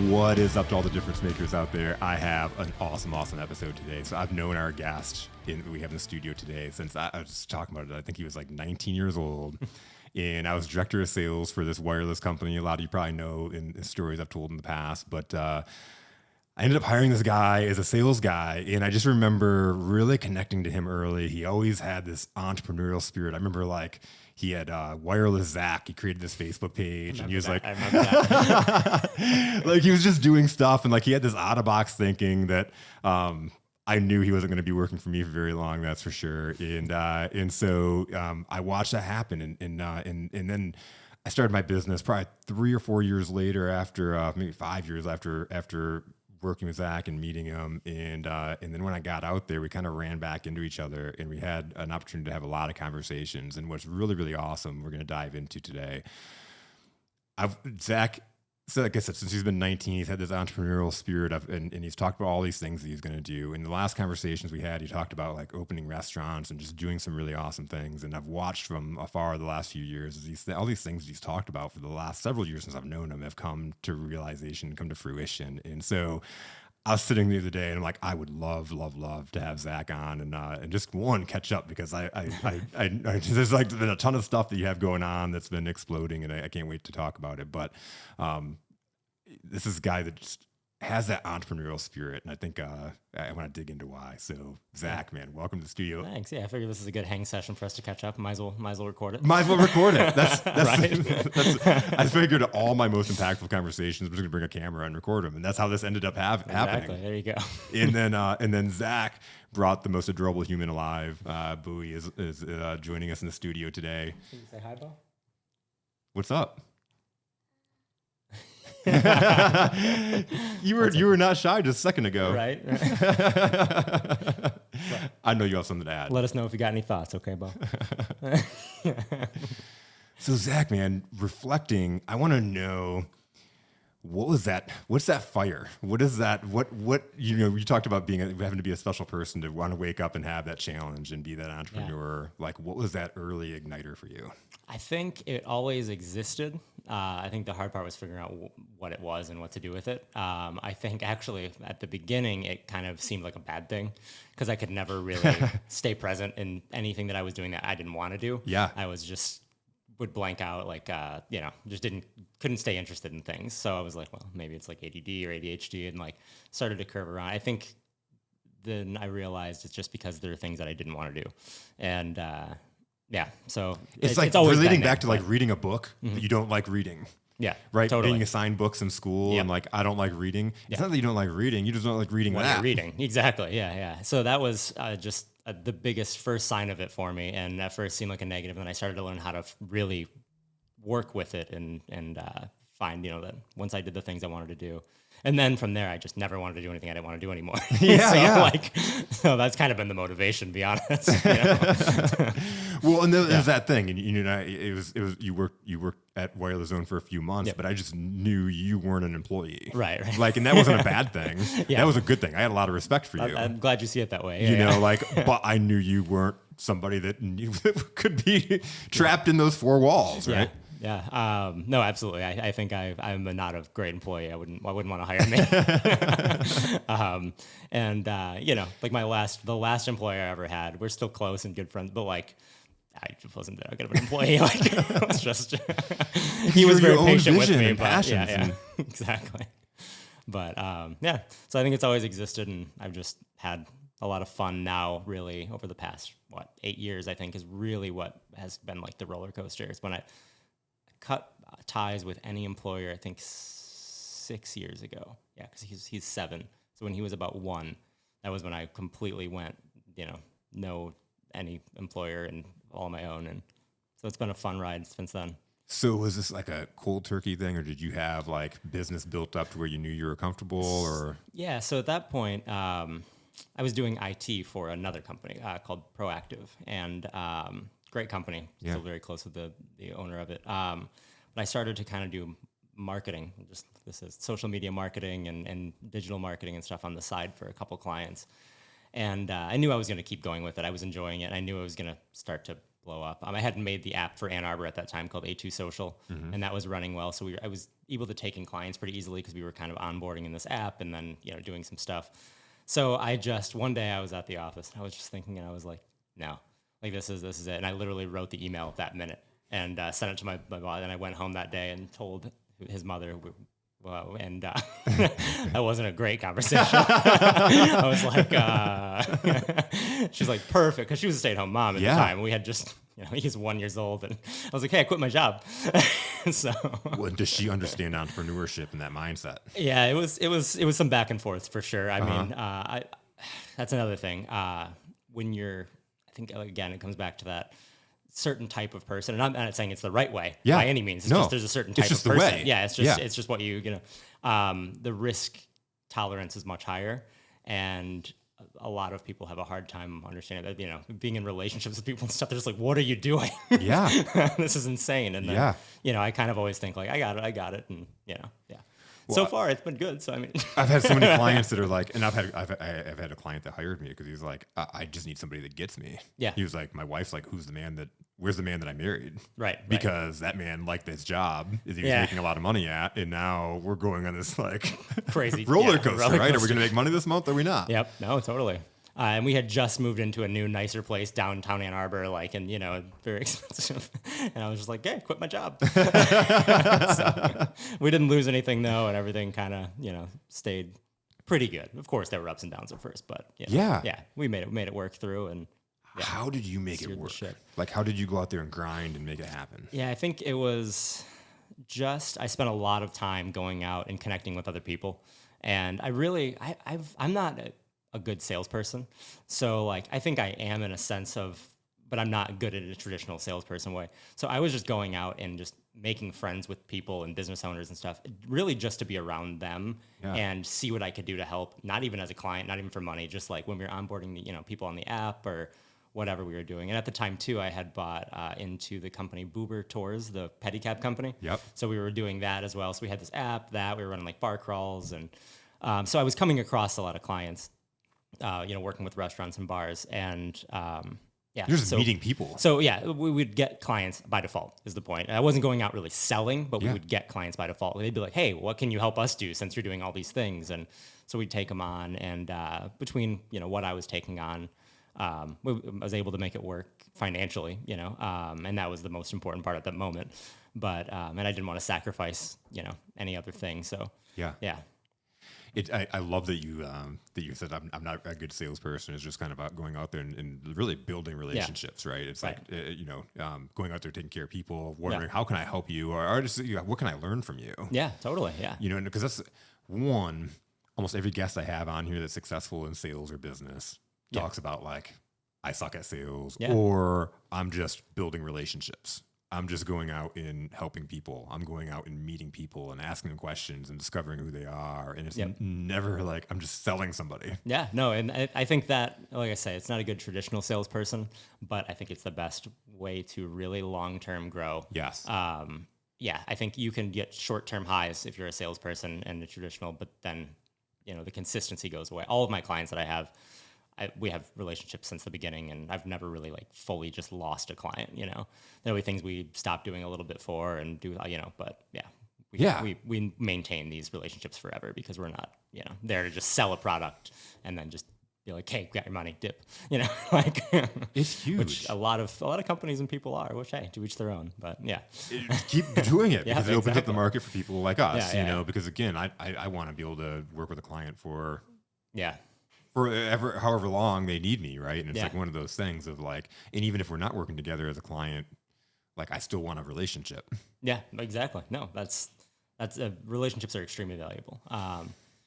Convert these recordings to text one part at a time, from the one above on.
What is up to all the difference makers out there? I have an awesome episode today. So I've known our guest we have in the studio today since I was talking about it. I think he was like 19 years old. And I was director of sales for this wireless company. A lot of you probably know in stories I've told in the past. But I ended up hiring this guy as a sales guy. And I just remember really connecting to him early. He always had this entrepreneurial spirit. I remember like he had Wireless Zach. He created this Facebook page. And he was like, I remember that. like he was just doing stuff. And like he had this out of box thinking that I knew he wasn't going to be working for me for very long, that's for sure. And so I watched that happen, and then I started my business probably 3 or 4 years later, after maybe 5 years after working with Zach and meeting him, and then when I got out there, we kind of ran back into each other, and we had an opportunity to have a lot of conversations. And what's really, really awesome, we're going to dive into today. Zach. So like I said, since he's been 19, he's had this entrepreneurial spirit and he's talked about all these things that he's going to do. In the last conversations we had, he talked about like opening restaurants and just doing some really awesome things. And I've watched from afar the last few years as all these things he's talked about for the last several years since I've known him have come to realization, come to fruition. And so I was sitting the other day and I'm like, I would love to have Zach on and just catch up, because I there's like been a ton of stuff that you have going on that's been exploding, and I can't wait to talk about it. But this is a guy that just has that entrepreneurial spirit, and I think I want to dig into why. So Zach, man, welcome to the studio. Thanks. Yeah, I figured this is a good hang session for us to catch up. Might as well record it. Might as well record it. That's Right. I figured all my most impactful conversations was going to bring a camera and record them, and that's how this ended up happening. Exactly. There you go. And then Zach brought the most adorable human alive. Bowie is joining us in the studio today. Can you say hi, Bo? What's up? You were not shy just a second ago. Right. I know you have something to add. Let us know if you got any thoughts, okay, Bo? So Zach, man, reflecting, I want to know, what was that? What's that fire? What is that? What you talked about having to be a special person to want to wake up and have that challenge and be that entrepreneur. Yeah. Like, what was that early igniter for you? I think it always existed. I think the hard part was figuring out what it was and what to do with it. I think actually at the beginning, it kind of seemed like a bad thing because I could never really stay present in anything that I was doing that I didn't want to do. Yeah. I was just would blank out, like, just couldn't stay interested in things. So I was like, well, maybe it's like ADD or ADHD, and like started to curve around. I think then I realized it's just because there are things that I didn't want to do. And, so it's like always relating back to like reading a book that you don't like reading. Yeah, right. Totally. Being assigned books in school and like, I don't like reading. It's not that you don't like reading. You just don't like reading that. Reading. Exactly. Yeah. So that was just the biggest first sign of it for me. And at first seemed like a negative. And then I started to learn how to really work with it and find, that once I did the things I wanted to do. And then from there, I just never wanted to do anything I didn't want to do anymore. So that's kind of been the motivation, to be honest. Well, and there's that thing, and it was you worked at Wireless Zone for a few months, but I just knew you weren't an employee, right? Like, and that wasn't a bad thing. That was a good thing. I had a lot of respect for you. I'm glad you see it that way. But I knew you weren't somebody that could be trapped in those four walls, right? Yeah. No, absolutely. I think I'm not a great employee. I wouldn't want to hire me. Like the last employer I ever had, we're still close and good friends, but like, I just wasn't that good of an employee. Like, it was just, he was very patient with me, but exactly. But, so I think it's always existed, and I've just had a lot of fun now, really, over the past, 8 years, I think, is really what has been like the roller coaster. It's when I cut ties with any employer, I think 6 years ago. Yeah, because he's 7. So when he was about 1, that was when I completely went, no any employer and all on my own. And so it's been a fun ride since then. So was this like a cold turkey thing, or did you have like business built up to where you knew you were comfortable? Or yeah, so at that point, I was doing IT for another company called Proactive, and great company. Still very close with the owner of it. But I started to kind of do marketing. This is social media marketing and digital marketing and stuff on the side for a couple clients. And I knew I was going to keep going with it. I was enjoying it. I knew I was going to start to blow up. I hadn't made the app for Ann Arbor at that time called A2 Social, and that was running well. So I was able to take in clients pretty easily because we were kind of onboarding in this app and then, doing some stuff. So one day I was at the office and I was just thinking, and I was like, no, like this is it. And I literally wrote the email that minute and sent it to my boss. And I went home that day and told his mother. Wow, and that wasn't a great conversation. I was like, she's like, perfect, because she was a stay-at-home mom at the time. We had just, he's 1 year old, and I was like, hey, I quit my job. So, well, does she understand entrepreneurship and that mindset? Yeah, it was some back and forth for sure. I mean, that's another thing. When I think again, it comes back to that certain type of person, and I'm not saying it's the right way by any means. It's just there's a certain type of person. Way. Yeah, it's just what the risk tolerance is much higher, and a lot of people have a hard time understanding that. Being in relationships with people and stuff, they're just like, "What are you doing? Yeah, this is insane." And then, I kind of always think like, "I got it," and yeah. Well, so far, it's been good. So I mean, I've had so many clients that are like, and I've had a client that hired me because he was like, I just need somebody that gets me. Yeah. He was like, my wife's like, where's the man that I married? Right. Because that man liked this job is he was making a lot of money at, and now we're going on this like crazy roller coaster, right? Are we going to make money this month or are we not? Yep. No, totally. And we had just moved into a new, nicer place downtown Ann Arbor, very expensive. And I was just like, "Hey, quit my job." So, we didn't lose anything though, and everything kind of, stayed pretty good. Of course, there were ups and downs at first, but we made it work through. And how did you make it work? Like, how did you go out there and grind and make it happen? Yeah, I think it was I spent a lot of time going out and connecting with other people, and I'm not a good salesperson. So I think I am in a sense of, but I'm not good at a traditional salesperson way. So I was just going out and just making friends with people and business owners and stuff, really just to be around them and see what I could do to help, not even as a client, not even for money, just like when we were onboarding the, people on the app or whatever we were doing. And at the time too, I had bought into the company Boober Tours, the pedicab company. Yep. So we were doing that as well. So we had this app we were running like bar crawls. And so I was coming across a lot of clients, working with restaurants and bars, and you're just meeting people. So we would get clients by default is the point. I wasn't going out really selling, but we would get clients by default. They'd be like, "Hey, what can you help us do since you're doing all these things?" And so we'd take them on, and between what I was taking on, I was able to make it work financially, and that was the most important part at that moment. But and I didn't want to sacrifice any other thing. So yeah. I love that you said I'm not a good salesperson. It's just kind of about going out there and really building relationships, right? It's like going out there taking care of people, wondering how can I help you, or just what can I learn from you? Yeah, totally. Yeah, because that's one. Almost every guest I have on here that's successful in sales or business talks about like I suck at sales or I'm just building relationships. I'm just going out and helping people. I'm going out and meeting people and asking them questions and discovering who they are. And it's never like I'm just selling somebody. Yeah, no. And I think that, like I say, it's not a good traditional salesperson, but I think it's the best way to really long-term grow. Yes. I think you can get short-term highs if you're a salesperson and a traditional, but then, the consistency goes away. All of my clients that I have, we have relationships since the beginning, and I've never really fully just lost a client. There'll be things we stop doing a little bit for and do, but we maintain these relationships forever because we're not, there to just sell a product and then just be like, hey, got your money, dip, it's huge. Which a lot of companies and people are, which, hey, to each their oon, but keep doing it because it opens up the market for people like us, because again, I want to be able to work with a client for however long they need me, right? And it's like one of those things of like, and even if we're not working together as a client, like I still want a relationship. Yeah, exactly. No, that's relationships are extremely valuable.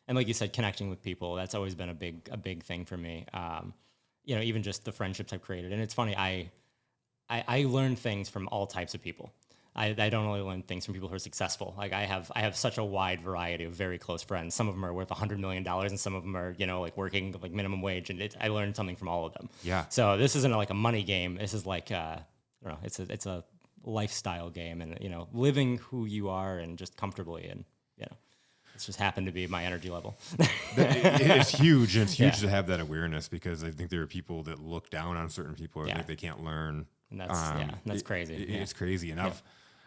And like you said, connecting with people, that's always been a big thing for me. Even just the friendships I've created. And it's funny, I learn things from all types of people. I don't only learn things from people who are successful. Like I have such a wide variety of very close friends. Some of them are worth $100 million, and some of them are working like minimum wage. And I learned something from all of them. Yeah. So this isn't like a money game. This is like I don't know. It's a lifestyle game, and living who you are and just comfortably, and it's just happened to be my energy level. It's huge, and it's huge to have that awareness because I think there are people that look down on certain people or think they can't learn. And that's crazy. It's crazy. And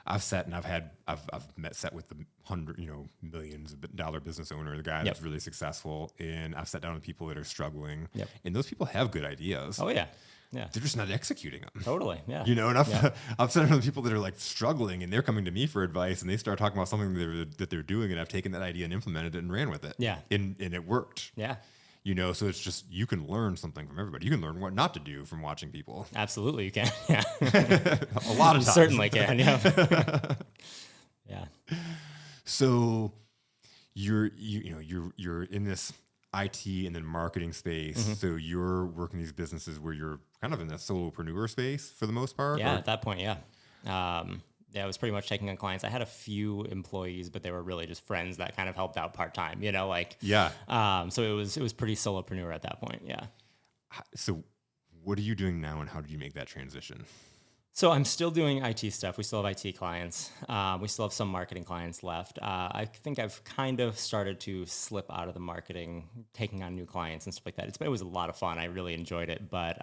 I've set with the millions of dollar business owner, the guy that's really successful. And I've sat down with people that are struggling, and those people have good ideas. Oh yeah. Yeah. They're just not executing them. Totally. Yeah. And I've sat down with people that are like struggling, and they're coming to me for advice, and they start talking about something that they're doing, and I've taken that idea and implemented it and ran with it. Yeah. And it worked. Yeah. So it's just, you can learn something from everybody. You can learn what not to do from watching people. Absolutely, you can. Yeah. A lot of times. You certainly can. Yeah. Yeah. So you're in this IT and then marketing space. Mm-hmm. So you're working these businesses where you're kind of in that solopreneur space for the most part. Yeah. At that point, yeah. I was pretty much taking on clients. I had a few employees, but they were really just friends that kind of helped out part time. So it was pretty solopreneur at that point. Yeah. So what are you doing now, and how did you make that transition? So I'm still doing IT stuff. We still have IT clients. We still have some marketing clients left. I think I've kind of started to slip out of the marketing, taking on new clients and stuff like that. It was a lot of fun. I really enjoyed it, but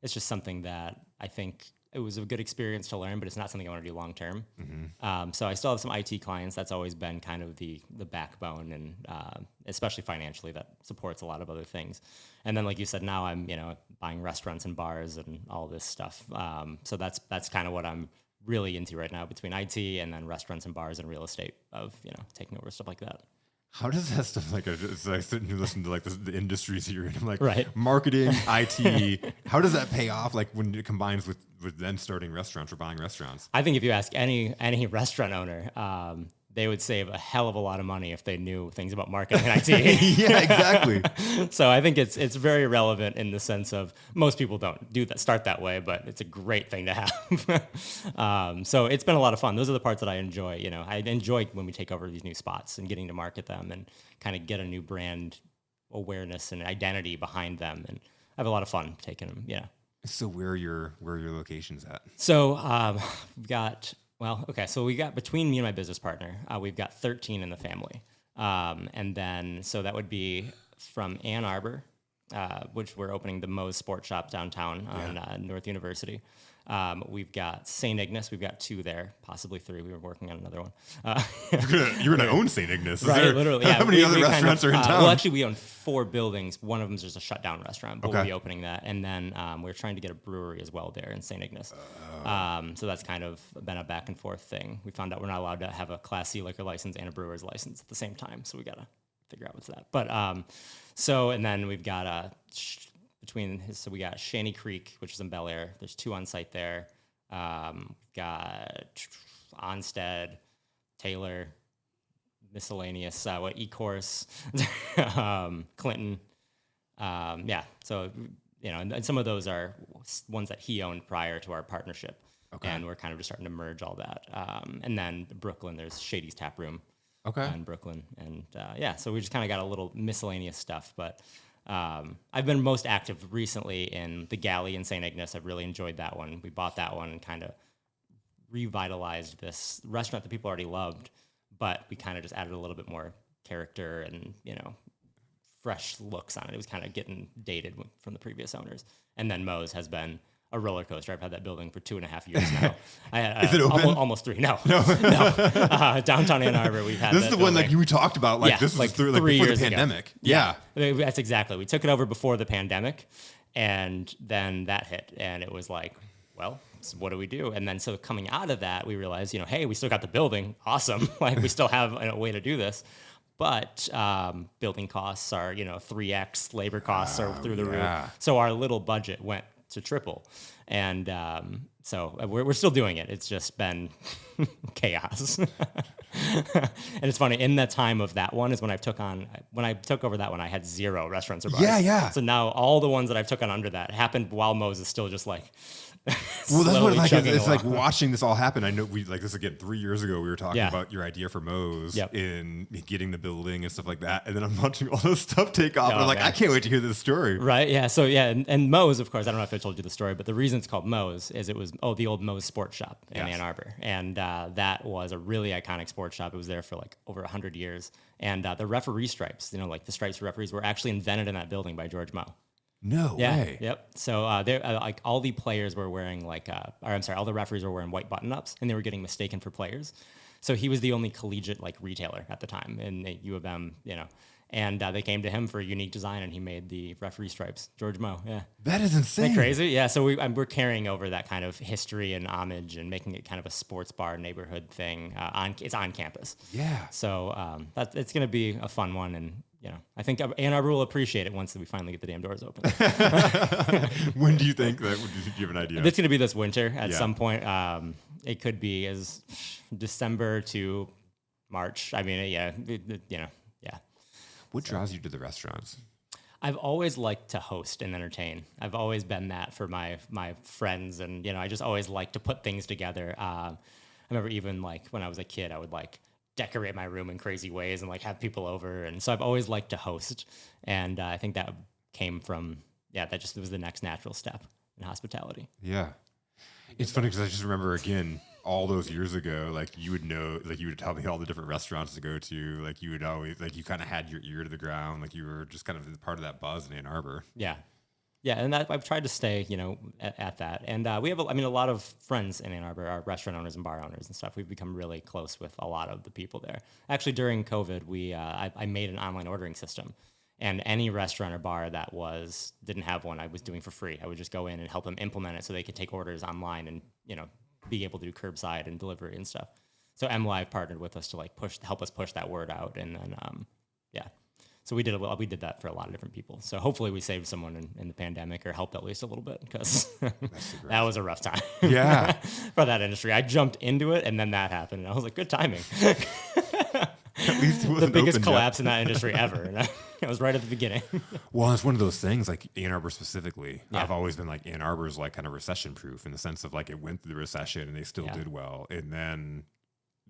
it's just something that I think it was a good experience to learn, but it's not something I want to do long term. Mm-hmm. So I still have some IT clients. That's always been kind of the backbone, and especially financially, that supports a lot of other things. And then, like you said, now I'm buying restaurants and bars and all this stuff. So that's kind of what I'm really into right now, between IT and then restaurants and bars and real estate, of taking over stuff like that. How does that stuff, it's like sitting and listen to the industries you're in, like right. Marketing, IT, how does that pay off? Like when it combines with then starting restaurants or buying restaurants? I think if you ask any restaurant owner, they would save a hell of a lot of money if they knew things about marketing and IT. Yeah, exactly. So I think it's very relevant in the sense of most people don't start that way, but it's a great thing to have. So it's been a lot of fun. Those are the parts that I enjoy. I enjoy when we take over these new spots and getting to market them and kind of get a new brand awareness and identity behind them. And I have a lot of fun taking them. Yeah. So where are your locations at? So we've got. Well, okay, so we got, between me and my business partner, we've got 13 in the family. And then, so that would be from Ann Arbor, which we're opening the Moe's Sports Shop downtown on North University. We've got St. Ignace. We've got 2 there, possibly 3. We were working on another one. You're gonna own St. Ignace, right? Literally. Yeah. How many other restaurants are in town? Well, actually, we own 4 buildings. One of them is just a shutdown restaurant, but we'll be opening that. And then we're trying to get a brewery as well there in St. Ignace. So that's kind of been a back and forth thing. We found out we're not allowed to have a Class C liquor license and a brewer's license at the same time, so we gotta figure out what's that. But and then we've got so we got Shanty Creek, which is in Bel Air. There's 2 on site there. We've got Onstead, Taylor, miscellaneous, E-Course, Clinton. So, and some of those are ones that he owned prior to our partnership. Okay. And we're kind of just starting to merge all that. And then Brooklyn, there's Shady's Tap Room. Okay. In Brooklyn. And so we just kind of got a little miscellaneous stuff, but I've been most active recently in the Galley in St. Ignace. I've really enjoyed that one. We bought that one and kind of revitalized this restaurant that people already loved, but we kind of just added a little bit more character and, fresh looks on it. It was kind of getting dated from the previous owners. And then Moe's has been a roller coaster. I've had that building for 2.5 years now. Is it open? Almost 3. No. Downtown Ann Arbor, we've had this is the building. One like we talked about. This was through 3 before the pandemic. Ago. Yeah, that's exactly. We took it over before the pandemic, and then that hit, and it was like, well, so what do we do? And then so coming out of that, we realized, hey, we still got the building. Awesome. We still have a way to do this. But building costs are, 3x. Labor costs are through the roof. So our little budget went to triple. And so we're still doing it. It's just been chaos. And it's funny, in the time of that one is when I took over that one, I had 0 restaurants or bars. Yeah. So now all the ones that I've took on under that happened while Moe's is still just like... Well, that's what it's like watching this all happen. I know this again 3 years ago. We were talking about your idea for Moe's in getting the building and stuff like that, and then I'm watching all this stuff take off. And I'm like, I can't wait to hear this story. Right? Yeah. So and Moe's, of course, I don't know if I told you the story, but the reason it's called Moe's is it was the old Moe's Sports Shop in Ann Arbor, and that was a really iconic sports shop. It was there for like over 100 years, and the referee stripes, like the stripes for referees, were actually invented in that building by George Moe. No way. Yep. So they like all the players were wearing all the referees were wearing white button-ups, and they were getting mistaken for players. So he was the only collegiate like retailer at the time in the U of M, and they came to him for a unique design, and he made the referee stripes. George Moe, yeah. That is insane. Isn't that crazy? Yeah. So we're carrying over that kind of history and homage, and making it kind of a sports bar neighborhood thing. It's on campus. Yeah. So it's going to be a fun one, and I think Ann Arbor will appreciate it once we finally get the damn doors open. When do you think that? Do you have an idea? It's going to be this winter at some point. It could be as December to March. I mean, yeah. What draws you to the restaurants? I've always liked to host and entertain. I've always been that for my friends, and I just always like to put things together. I remember even like when I was a kid, I would like decorate my room in crazy ways and like have people over, and so I've always liked to host, and I think that came from that just was the next natural step in hospitality. Yeah, it's funny because I just remember again all those years ago, like you would tell me all the different restaurants to go to, like you would always like you kind of had your ear to the ground, like you were just kind of part of that buzz in Ann Arbor. Yeah, and that I've tried to stay, at that. And we have, a lot of friends in Ann Arbor, are restaurant owners and bar owners and stuff. We've become really close with a lot of the people there. Actually, during COVID, I made an online ordering system, and any restaurant or bar that didn't have one, I was doing for free. I would just go in and help them implement it so they could take orders online and be able to do curbside and delivery and stuff. So MLive partnered with us to help us push that word out, and then So we did that for a lot of different people. So hopefully we saved someone in the pandemic, or helped at least a little bit, because that was a rough time. Yeah. For that industry. I jumped into it, and then that happened, and I was like, good timing. At least it wasn't the biggest open collapse yet. in that industry ever. And it was right at the beginning. Well, it's one of those things, like Ann Arbor specifically. Yeah. I've always been like, Ann Arbor's like kind of recession proof, in the sense of like it went through the recession and they still did well. And then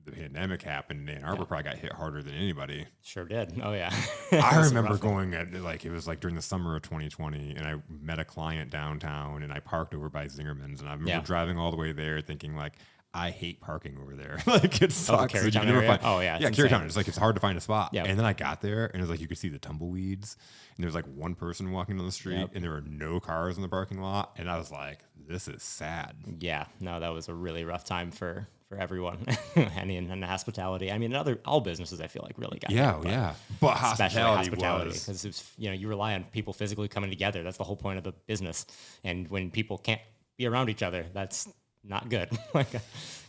the pandemic happened, and Ann Arbor probably got hit harder than anybody. Sure did. Oh, yeah. I remember going it was like during the summer of 2020, and I met a client downtown, and I parked over by Zingerman's, and I remember driving all the way there thinking like, I hate parking over there. Like it sucks. Carytown area? Yeah, Carytown. It's like it's hard to find a spot. Yep. And then I got there, and it was like you could see the tumbleweeds, and there was like one person walking down the street, and there were no cars in the parking lot, and I was like, this is sad. Yeah, no, that was a really rough time for everyone, and in hospitality. I mean, all businesses, I feel like, really got hit, but especially hospitality was, because it's you rely on people physically coming together. That's the whole point of the business. And when people can't be around each other, that's not good. Like,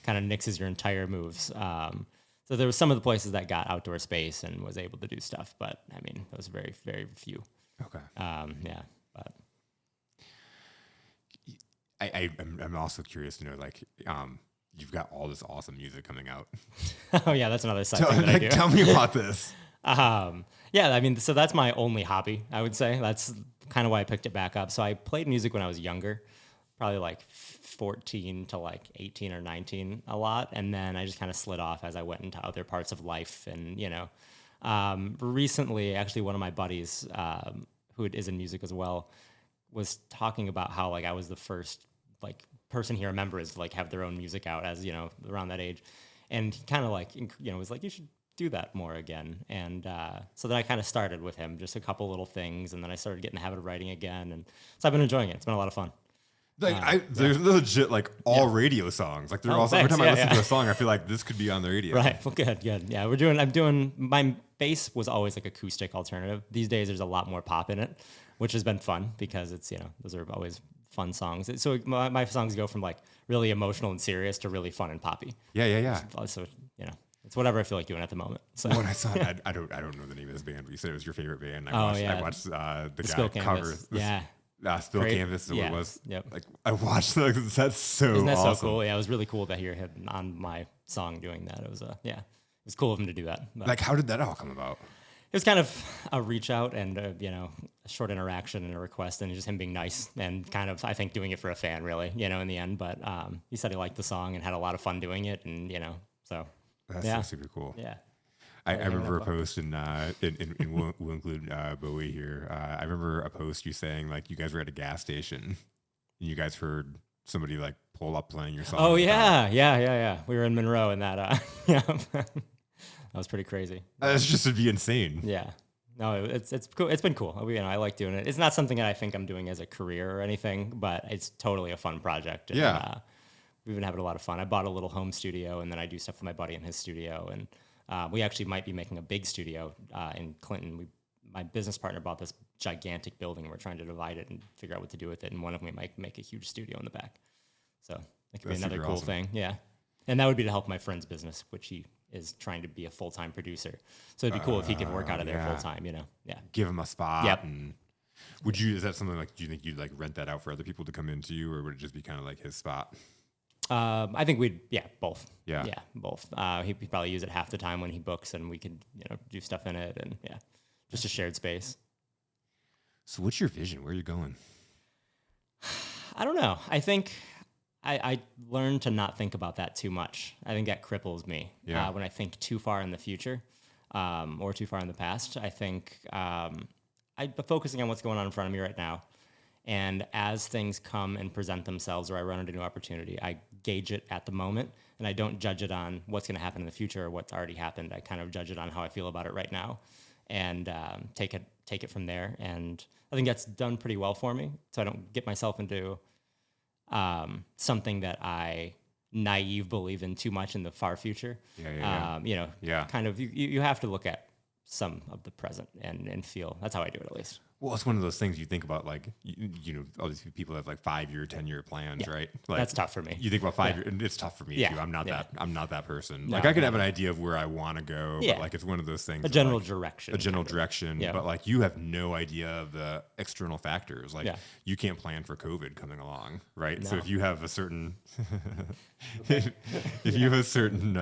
kind of nixes your entire moves. So there was some of the places that got outdoor space and was able to do stuff, but I mean, those very, very few. Okay. But I'm also curious to know, like, you've got all this awesome music coming out. Oh yeah, that's another side thing that I do. Tell me about this. I mean, so that's my only hobby, I would say. That's kind of why I picked it back up. So I played music when I was younger, probably like 14 to like 18 or 19 a lot. And then I just kind of slid off as I went into other parts of life. And, recently, actually, one of my buddies, who is in music as well, was talking about how like I was the first like person he remembers to like have their own music out as, around that age. And he kind of like, was like, you should do that more again. And so then I kind of started with him, just a couple little things. And then I started getting the habit of writing again. And so I've been enjoying it. It's been a lot of fun. Like there's legit like all radio songs. Like they're also every time I listen to a song, I feel like this could be on the radio. Right. Well, good. Yeah, my bass was always like acoustic alternative. These days there's a lot more pop in it, which has been fun because it's, those are always fun songs. So my songs go from like really emotional and serious to really fun and poppy. Yeah. So, it's whatever I feel like doing at the moment. So when I saw it, I don't know the name of this band, but you said it was your favorite band. I watched the guy Spill cover. Spill Canvas is what it was. Yep. Like I watched that's so Isn't that awesome. so cool? Yeah, it was really cool to hear him on my song doing that. It was it was cool of him to do that. But like how did that all come about? It was kind of a reach out and a short interaction and a request, and just him being nice and kind of, I think, doing it for a fan really, in the end. But he said he liked the song and had a lot of fun doing it, and so that's so super cool. Yeah. I remember a post, and we'll include Bowie here. I remember a post you saying like you guys were at a gas station, and you guys heard somebody like pull up playing your song. Oh yeah. We were in Monroe, and that that was pretty crazy. That's just would be insane. Yeah. No, it's cool. It's been cool. I like doing it. It's not something that I think I'm doing as a career or anything, but it's totally a fun project. And, we've been having a lot of fun. I bought a little home studio, and then I do stuff with my buddy in his studio. And we actually might be making a big studio in Clinton. My business partner bought this gigantic building, and we're trying to divide it and figure out what to do with it. And one of them we might make a huge studio in the back. So that could be another cool thing. Yeah. And that would be to help my friend's business, which he is trying to be a full-time producer. So it'd be cool if he could work out of there full-time, Yeah. Give him a spot. Yep. And is that something like, do you think you'd like rent that out for other people to come into you, or would it just be kind of like his spot? I think both. Yeah. Yeah, both. He'd probably use it half the time when he books, and we could, do stuff in it, and just a shared space. So what's your vision? Where are you going? I don't know. I think I learned to not think about that too much. I think that cripples me when I think too far in the future or too far in the past. I think I'm focusing on what's going on in front of me right now. And as things come and present themselves or I run into a new opportunity, I gauge it at the moment, and I don't judge it on what's going to happen in the future or what's already happened. I kind of judge it on how I feel about it right now and take it from there. And I think that's done pretty well for me, so I don't get myself into something that I naïve believe in too much in the far future. Kind of you have to look at some of the present and feel. That's how I do it, at least. Well, it's one of those things you think about, like, all these people have like 5-year, 10-year plans, right? Like, that's tough for me. You think about 5 years, and it's tough for me too. I'm not that person. Like, I could have an idea of where I want to go, but like, it's one of those things. A general direction. But like, you have no idea of the external factors. Like, you can't plan for COVID coming along, right? No. So if you have a certain, if you have a certain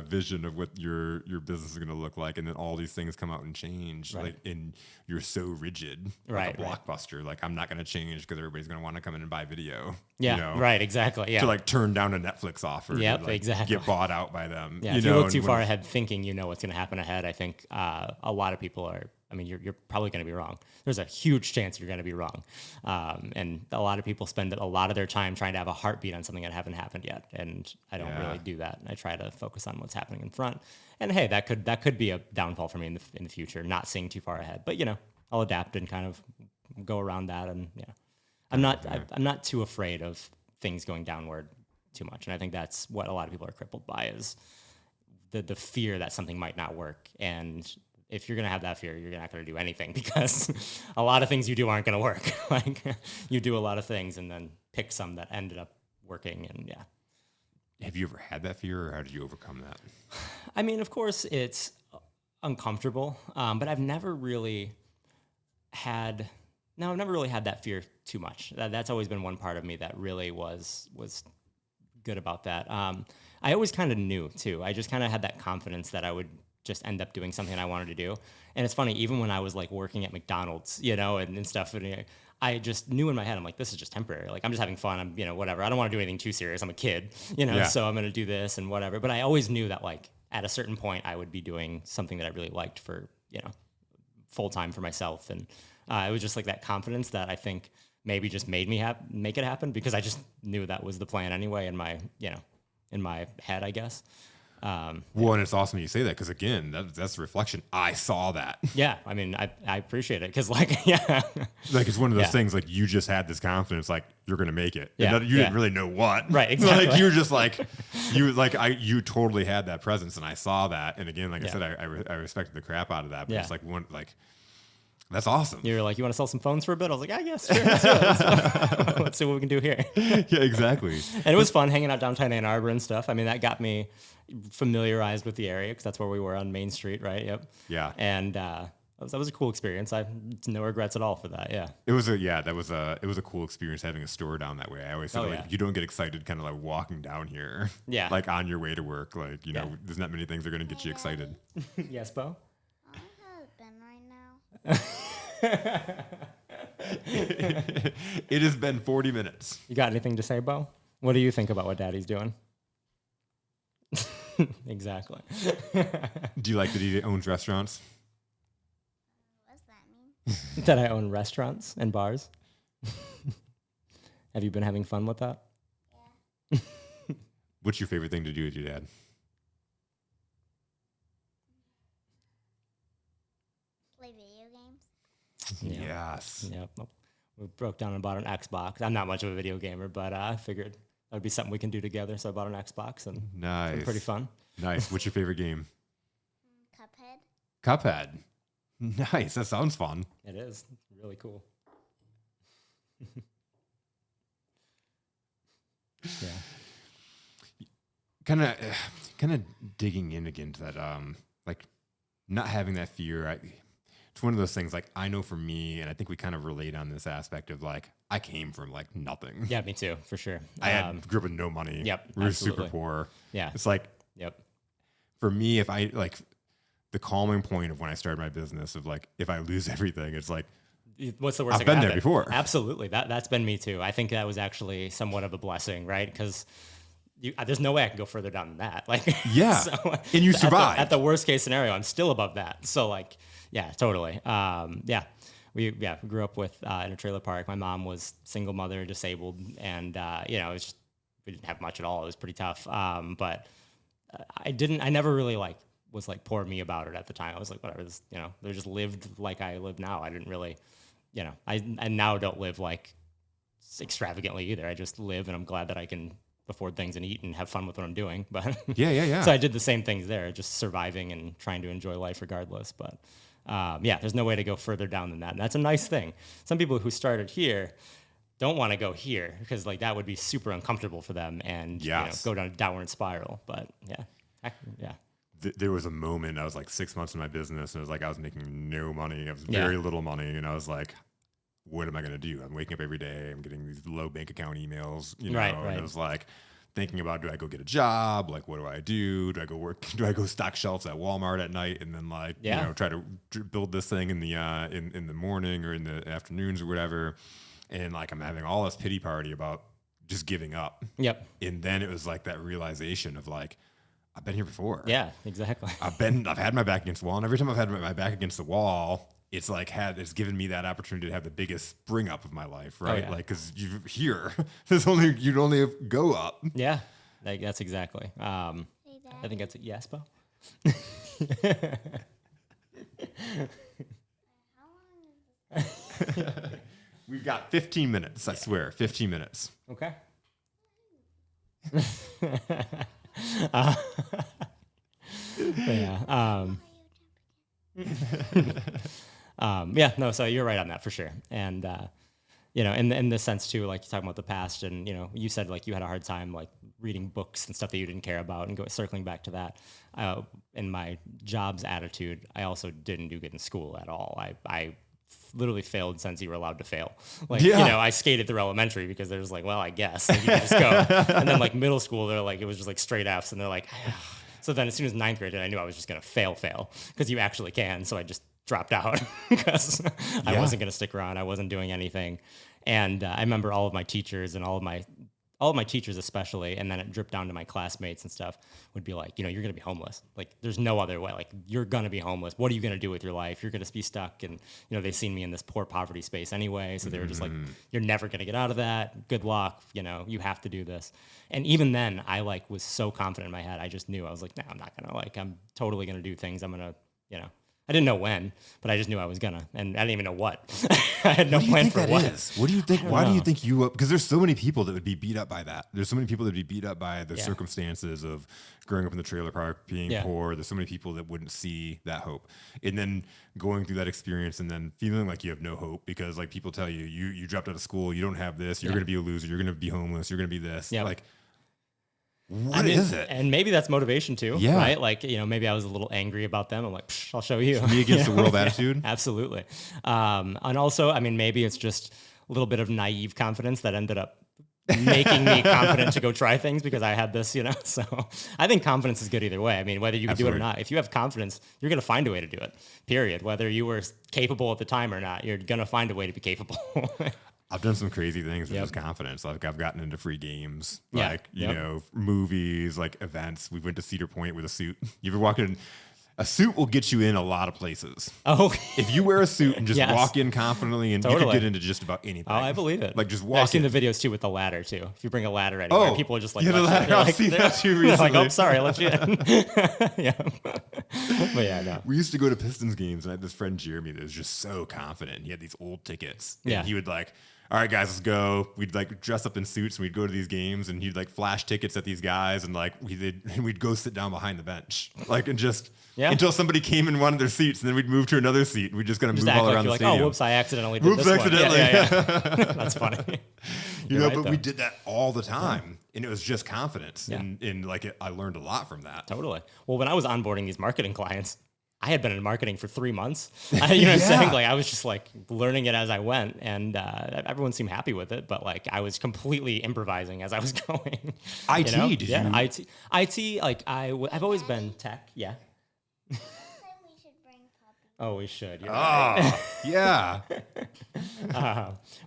vision of what your business is going to look like, and then all these things come out and change, like, and you're so rigid, like a Blockbuster. Like, I'm not going to change because everybody's going to want to come in and buy video. Yeah, right, exactly. Yeah, to like turn down a Netflix offer. Yep, exactly. Get bought out by them. Yeah, if you look too far ahead, thinking what's going to happen ahead, I think a lot of people are. I mean, you're probably going to be wrong. There's a huge chance you're going to be wrong, and a lot of people spend a lot of their time trying to have a heartbeat on something that haven't happened yet. And I don't really do that. I try to focus on what's happening in front. And hey, that could be a downfall for me in the future, not seeing too far ahead. But I'll adapt and kind of go around that, and I'm not too afraid of things going downward too much, and I think that's what a lot of people are crippled by, is the fear that something might not work. And if you're gonna have that fear, you're not gonna do anything, because a lot of things you do aren't gonna work. Like, you do a lot of things and then pick some that ended up working, and Have you ever had that fear, or how did you overcome that? I mean, of course, it's uncomfortable, but I've never really had that fear too much. That's always been one part of me that really was good about that. I always kind of knew too. I just kind of had that confidence that I would just end up doing something I wanted to do. And it's funny, even when I was like working at McDonald's, and stuff, and I just knew in my head, I'm like, this is just temporary. Like, I'm just having fun. I'm, whatever. I don't want to do anything too serious. I'm a kid, so I'm going to do this and whatever. But I always knew that, like, at a certain point I would be doing something that I really liked for, full time for myself. And it was just like that confidence that I think maybe just made me make it happen, because I just knew that was the plan anyway in my, in my head, I guess. And it's awesome you say that, because again, that's the reflection. I saw that. Yeah, I mean, I appreciate it, because like, like, it's one of those things, like, you just had this confidence, like, you're gonna make it. Yeah, and you didn't really know what. Right, exactly. Like, you were just like, you totally had that presence, and I saw that. And again, like I said, I respected the crap out of that. But it's like that's awesome. You're like, you want to sell some phones for a bit? I was like, I guess. Sure, let's see what we can do here. Yeah, exactly. And it was fun hanging out downtown Ann Arbor and stuff. I mean, that got me familiarized with the area, because that's where we were on Main Street, right? Yep. Yeah. And that was a cool experience. I no regrets at all for that. Yeah. It was a cool experience having a store down that way. I always feel like you don't get excited kind of like walking down here. Yeah. Like, on your way to work, like, there's not many things that are going to get you excited. Yes, Bo? It has been 40 minutes. You got anything to say, Bo? What do you think about what Daddy's doing? Exactly. Do you like that he owns restaurants? What's that mean? That I own restaurants and bars? Have you been having fun with that? Yeah. What's your favorite thing to do with your dad? Yes. Yep. We broke down and bought an Xbox. I'm not much of a video gamer, but I figured that would be something we can do together. So I bought an Xbox, and it's been pretty fun. Nice. What's your favorite game? Cuphead. Cuphead. Nice. That sounds fun. It is. It's really cool. Yeah. Kind of digging in again to that, like not having that fear. It's one of those things, like, I know for me, and I think we kind of relate on this aspect of, like, I came from, like, nothing. Yeah, me too, for sure. I grew up with no money. Yep, We were absolutely. super poor. Yeah. It's like, Yep. for me, if I, like, the calming point of when I started my business of, like, if I lose everything, it's like, What's the worst? I've been there before. Absolutely. That's been me too. I think that was actually somewhat of a blessing, right? Because there's no way I can go further down than that. Like, yeah. so, And you survived. At the worst case scenario, I'm still above that. So, like, yeah, totally. We grew up with in a trailer park. My mom was single mother, disabled, and it was just, we didn't have much at all. It was pretty tough. But I never really was poor me about it at the time. I was like, whatever, this, they just lived like I live now. I didn't really, I now don't live like extravagantly either. I just live, and I'm glad that I can afford things and eat and have fun with what I'm doing. But yeah. So I did the same things there, just surviving and trying to enjoy life regardless. But there's no way to go further down than that. And that's a nice thing. Some people who started here don't want to go here because like that would be super uncomfortable for them and go down a downward spiral. But yeah. There was a moment, I was like 6 months in my business, and it was like I was making no money. I was very little money, and I was like, what am I going to do? I'm waking up every day. I'm getting these low bank account emails, Right. And it was like thinking about, do I go get a job? Like, what do I do? Do I go work? Do I go stock shelves at Walmart at night and then try to build this thing in the in the morning or in the afternoons or whatever? And like I'm having all this pity party about just giving up. Yep. And then it was like that realization of like, I've been here before. Yeah, exactly. I've had my back against the wall, and every time I've had my back against the wall, it's like it's given me that opportunity to have the biggest spring up of my life, right? Oh, yeah. Like, because you'd only go up. Yeah, like, that's exactly. Hey, I Dad. think that's yes, Bo. How long is this? We've got 15 minutes, I swear, 15 minutes. Okay. So you're right on that for sure. And, in the sense too, like you're talking about the past and, you said like you had a hard time like reading books and stuff that you didn't care about and circling back to that. In my job's attitude, I also didn't do good in school at all. I literally failed since you were allowed to fail. Like, I skated through elementary because they're just like, well, I guess like, you can just go. And then like middle school, they're like, it was just like straight F's and they're like, so then as soon as ninth grade, I knew I was just going to fail because you actually can. So I just dropped out because I wasn't going to stick around. I wasn't doing anything. And I remember all of my teachers and all of my teachers especially, and then it dripped down to my classmates and stuff, would be like, you're going to be homeless. Like, there's no other way. Like, you're going to be homeless. What are you going to do with your life? You're going to be stuck. And, they've seen me in this poor poverty space anyway. So they were just like, you're never going to get out of that. Good luck. You have to do this. And even then, I like was so confident in my head. I just knew. I was like, no, I'm not going to I'm totally going to do things. I'm going to, I didn't know when, but I just knew I was gonna, and I didn't even know what. I had no plan for what. What do you think? Why do you think because there's so many people that would be beat up by that. There's so many people that would be beat up by the circumstances of growing up in the trailer park, being poor. There's so many people that wouldn't see that hope. And then going through that experience and then feeling like you have no hope because like people tell you dropped out of school, you don't have this, you're going to be a loser, you're going to be homeless, you're going to be this. Yep. Like, what is it? And maybe that's motivation too, right? Like, maybe I was a little angry about them. I'm like, I'll show you. Me against the world attitude? Absolutely. And also, maybe it's just a little bit of naive confidence that ended up making me confident to go try things because I had this, So I think confidence is good either way. Whether you can do it or not, if you have confidence, you're going to find a way to do it, period. Whether you were capable at the time or not, you're going to find a way to be capable. I've done some crazy things with just confidence. Like I've gotten into free games, like, movies, like events. We went to Cedar Point with a suit. You ever walk in? A suit will get you in a lot of places. Oh, If you wear a suit and just Yes. walk in confidently, and you Totally. can get into just about anything. oh, I believe it. Like just I've walk seen in. the videos too with the ladder too. If you bring a ladder anywhere, Oh, people are just like, yeah, the let you- ladder. they're I've like- seen they're- that too they're like, recently. oh, sorry, I let you in. Yeah. But yeah, no. We used to go to Pistons games, and I had this friend Jeremy that was just so confident. He had these old tickets. And Yeah. he would like, all right, guys, let's go. We'd like dress up in suits and we'd go to these games, and he'd like flash tickets at these guys, and like we'd go sit down behind the bench, like, and just until somebody came and wanted their seats, and then we'd move to another seat. And we'd just kind of Just move act all like around you're the like, stadium. oh, whoops, I accidentally did Whoops, this accidentally. one. Yeah. That's funny. You know, right, but though. we did that all the time, and it was just confidence, Yeah. and like I learned a lot from that. Totally. Well, when I was onboarding these marketing clients, I had been in marketing for 3 months. You know what I'm saying? Like I was just like learning it as I went, and everyone seemed happy with it. But like I was completely improvising as I was going. IT, you know? did you? IT. Like I've always been tech. Yeah. Said we should bring puppies. Oh, we should. You're right. Oh, yeah.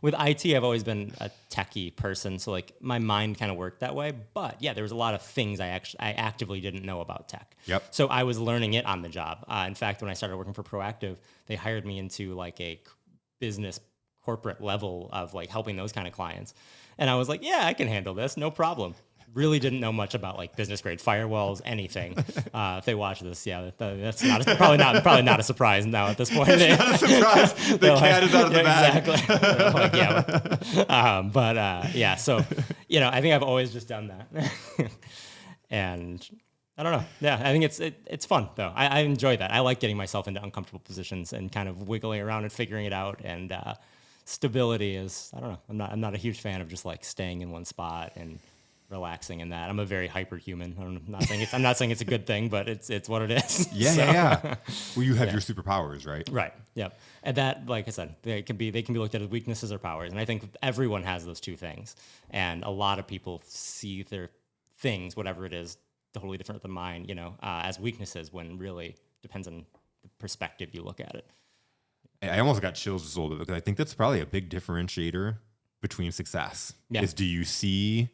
With IT, I've always been a techie person, so like my mind kind of worked that way. But yeah, there was a lot of things I actively didn't know about tech. Yep. So I was learning it on the job. In fact, when I started working for Proactive, they hired me into like a business corporate level of like helping those kind of clients, and I was like, yeah, I can handle this, no problem. Really didn't know much about like business grade firewalls, anything. If they watch this, yeah, that's probably not a surprise now at this point. Not a surprise. The cat is out of the bag. Exactly. They're like, yeah. So, you know, I think I've always just done that, and I don't know. Yeah, I think it's fun though. I enjoy that. I like getting myself into uncomfortable positions and kind of wiggling around and figuring it out. And stability is, I don't know. I'm not a huge fan of just like staying in one spot and relaxing in that. I'm a very hyper human. I'm not saying it's a good thing, but it's what it is. Yeah. Well, you have your superpowers, right? Right. Yep. And that, like I said, they can be looked at as weaknesses or powers. And I think everyone has those two things. And a lot of people see their things, whatever it is, totally different than mine, you know, as weaknesses, when really depends on the perspective you look at it. I almost got chills just a little bit, because I think that's probably a big differentiator between success. Yeah. Is, do you see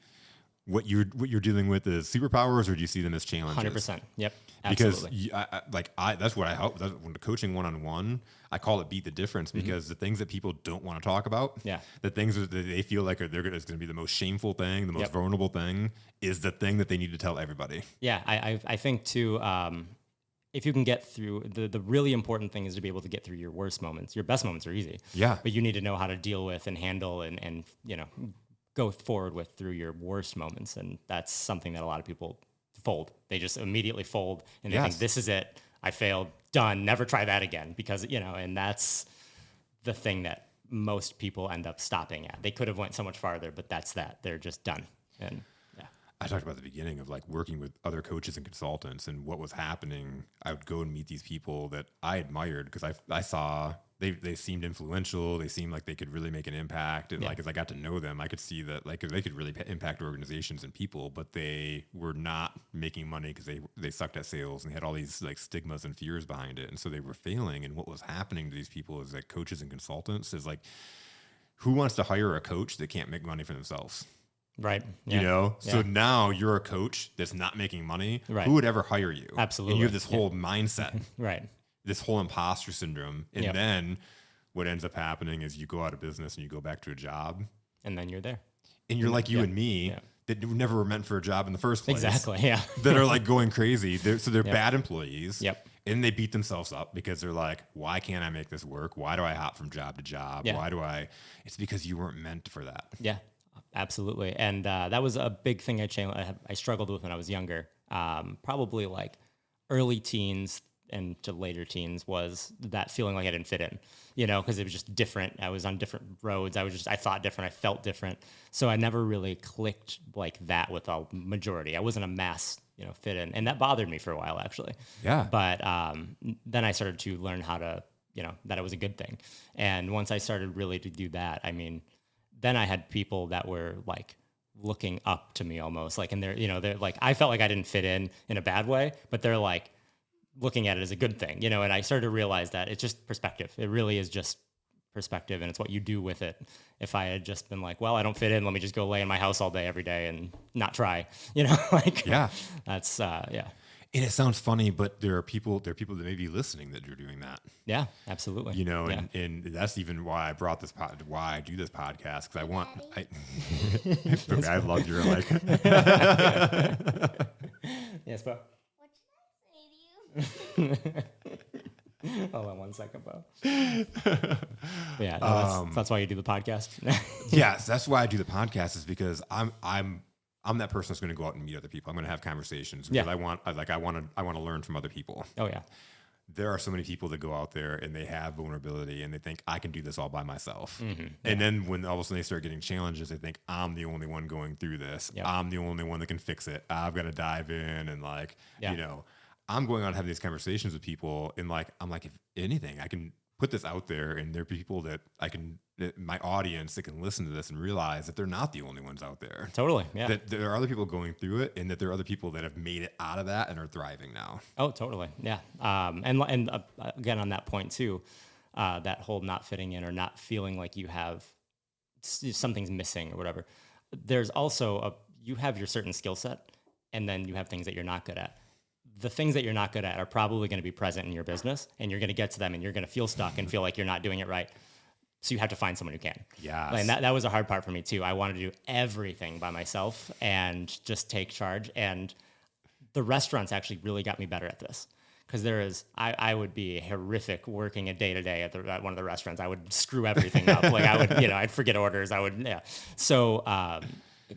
what you're dealing with as superpowers, or do you see them as challenges? 100%. Yep. Absolutely. Because that's what I hope. When the coaching one-on-one, I call it beat the difference, because the things that people don't want to talk about, the things that they feel like it's going to be the most shameful thing, the most vulnerable thing, is the thing that they need to tell everybody. Yeah, I think too, if you can get through, the really important thing is to be able to get through your worst moments. Your best moments are easy. Yeah. But you need to know how to deal with and handle and you know, go forward with through your worst moments. And that's something that a lot of people fold. They just immediately fold and they think, this is it. I failed. Done. Never try that again. Because, you know, and that's the thing that most people end up stopping at. They could have went so much farther, but that's that. They're just done. And I talked about the beginning of like working with other coaches and consultants, and what was happening. I would go and meet these people that I admired, because I saw they seemed influential. They seemed like they could really make an impact. And like, as I got to know them, I could see that like they could really impact organizations and people, but they were not making money because they sucked at sales, and they had all these like stigmas and fears behind it. And so they were failing. And what was happening to these people is that coaches and consultants is like, who wants to hire a coach that can't make money for themselves? right. Yeah. You know, so now you're a coach that's not making money. Right. Who would ever hire you? Absolutely. And you have this whole mindset, Right. this whole imposter syndrome. And then what ends up happening is you go out of business and you go back to a job. And then you're there. And you're like you and me that never were meant for a job in the first place. Exactly. Yeah. That are like going crazy. They're bad employees. Yep. And they beat themselves up because they're like, why can't I make this work? Why do I hop from job to job? Yeah. Why do I? It's because you weren't meant for that. Yeah, absolutely. And that was a big thing I struggled with when I was younger. Probably like early teens and to later teens, was that feeling like I didn't fit in, you know, because it was just different. I was on different roads. I thought different. I felt different. So I never really clicked like that with a majority. I wasn't a mass, you know, fit in. And that bothered me for a while, actually. Yeah. But then I started to learn how to, you know, that it was a good thing. And once I started really to do that, I mean, then I had people that were like looking up to me almost, like, and they're like, I felt like I didn't fit in a bad way, but they're like looking at it as a good thing, you know. And I started to realize that it's just perspective. It really is just perspective, and it's what you do with it. If I had just been like, well, I don't fit in, let me just go lay in my house all day every day and not try, you know, like, that's And it sounds funny, but there are people that may be listening that are doing that. Yeah, absolutely. You know, and that's even why I brought this why I do this podcast, because I love your like. Yes, Bo. What should I say to you? Hold on 1 second, Bo. Yeah, no, that's why you do the podcast. Yes, that's why I do the podcast, is because I'm that person that's going to go out and meet other people. I'm going to have conversations because I want to learn from other people. Oh yeah. There are so many people that go out there and they have vulnerability and they think I can do this all by myself. And then when all of a sudden they start getting challenges, they think I'm the only one going through this. Yep. I'm the only one that can fix it. I've got to dive in and you know, I'm going out and having these conversations with people and I'm like, if anything, I can put this out there and there are people that my audience that can listen to this and realize that they're not the only ones out there. Totally. Yeah. That there are other people going through it and that there are other people that have made it out of that and are thriving now. Oh, totally. Yeah. And again, on that point too, that whole not fitting in or not feeling like you have something's missing or whatever. There's also you have your certain skill set and then you have things that you're not good at. The things that you're not good at are probably going to be present in your business and you're going to get to them and you're going to feel stuck and feel like you're not doing it right. So you have to find someone who can. Yeah. And that was a hard part for me too. I wanted to do everything by myself and just take charge. And the restaurants actually really got me better at this. Because I would be horrific working a day to day at one of the restaurants. I would screw everything up. Like I would, I'd forget orders. So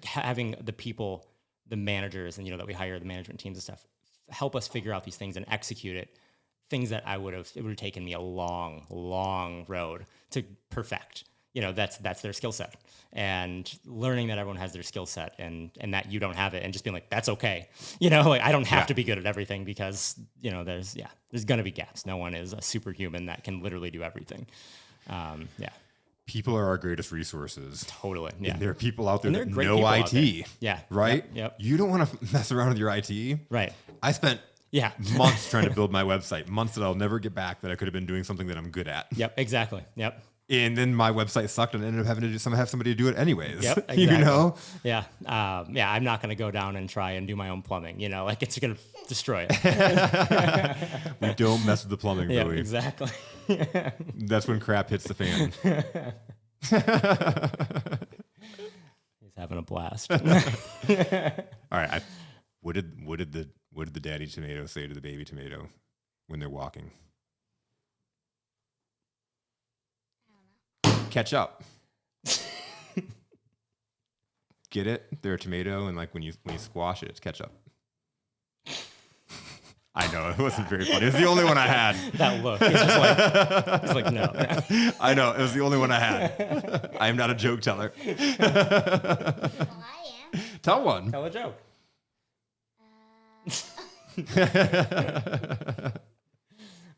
having the people, the managers, and that we hire, the management teams and stuff, help us figure out these things and execute it. Things that it would have taken me a long, long road to perfect. That's their skill set, and learning that everyone has their skill set and that you don't have it, and just being like, that's okay. I don't have to be good at everything because there's going to be gaps. No one is a superhuman that can literally do everything. People are our greatest resources. Totally. Yeah. And there are people out there that great know IT. Yeah. Right? Yep. You don't want to mess around with your IT. Right. I spent months trying to build my website, months that I'll never get back, that I could have been doing something that I'm good at. Yep, exactly. Yep. And then my website sucked and I ended up having to have somebody do it anyways. Yep, exactly. Yeah. I'm not going to go down and try and do my own plumbing, it's going to destroy it. We don't mess with the plumbing, yeah, Billy. Exactly. That's when crap hits the fan. He's having a blast. All right. What did the daddy tomato say to the baby tomato when they're walking? Catch up. Get it? They're a tomato, and when you squash it, it's ketchup. I know it wasn't very funny. It was the only one I had. That look. He's like no. I know it was the only one I had. I am not a joke teller. Well, I am. Tell one. Tell a joke.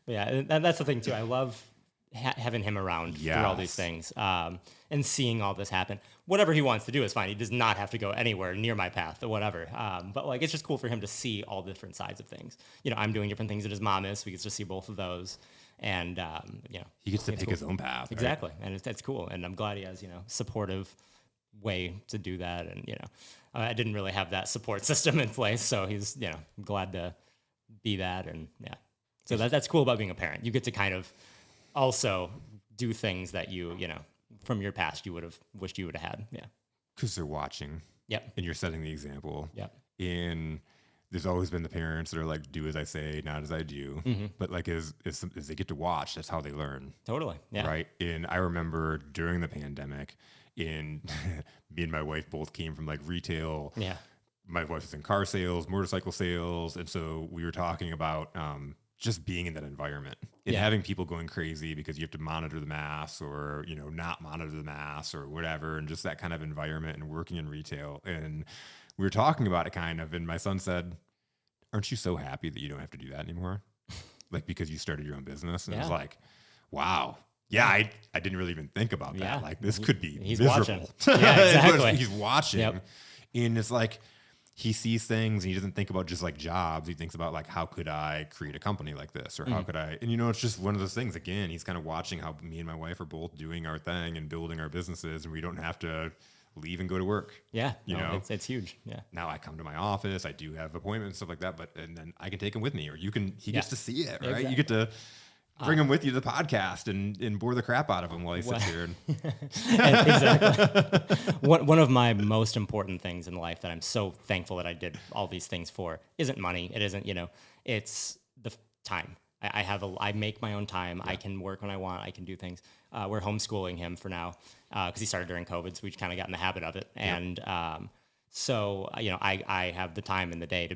Yeah, and that's the thing too. I love having him around through all these things and seeing all this happen. Whatever he wants to do is fine. He does not have to go anywhere near my path or whatever. But it's just cool for him to see all the different sides of things. I'm doing different things that his mom is. So we get to see both of those. And, he gets to pick his own path. Exactly. Right? And it's cool. And I'm glad he has, supportive way to do that. And, I didn't really have that support system in place. So he's, glad to be that. And so that's cool about being a parent. You get to kind of also do things that you from your past you would have wished you would have had. Yeah. Because they're watching. Yep. And you're setting the example. Yep. And there's always been the parents that are like, do as I say, not as I do. Mm-hmm. But as they get to watch, that's how they learn. Totally. Yeah. Right. And I remember during the pandemic, me and my wife both came from retail. Yeah. My wife was in car sales, motorcycle sales. And so we were talking about just being in that environment and having people going crazy because you have to monitor the mass or, not monitor the mass or whatever. And just that kind of environment and working in retail. And we were talking about it kind of, and my son said, aren't you so happy that you don't have to do that anymore? Because you started your own business. And it was like, wow. Yeah, I didn't really even think about that. This could be he's miserable. Watching. Yeah, exactly. He's watching. Yep. And it's he sees things and he doesn't think about just jobs. He thinks about how could I create a company like this or how could I, and it's just one of those things. Again, he's kind of watching how me and my wife are both doing our thing and building our businesses, and we don't have to leave and go to work. Yeah. You know, it's huge. Yeah. Now I come to my office, I do have appointments, stuff like that, and then I can take him with me, or he gets to see it, right? Exactly. You get to bring him with you to the podcast and bore the crap out of him while he sits here. Exactly. One of my most important things in life that I'm so thankful that I did all these things for isn't money. It isn't, it's the time. I make my own time. I can work when I want. I can do things. We're homeschooling him for now because he started during COVID, so we kind of got in the habit of it. And so, I have the time in the day to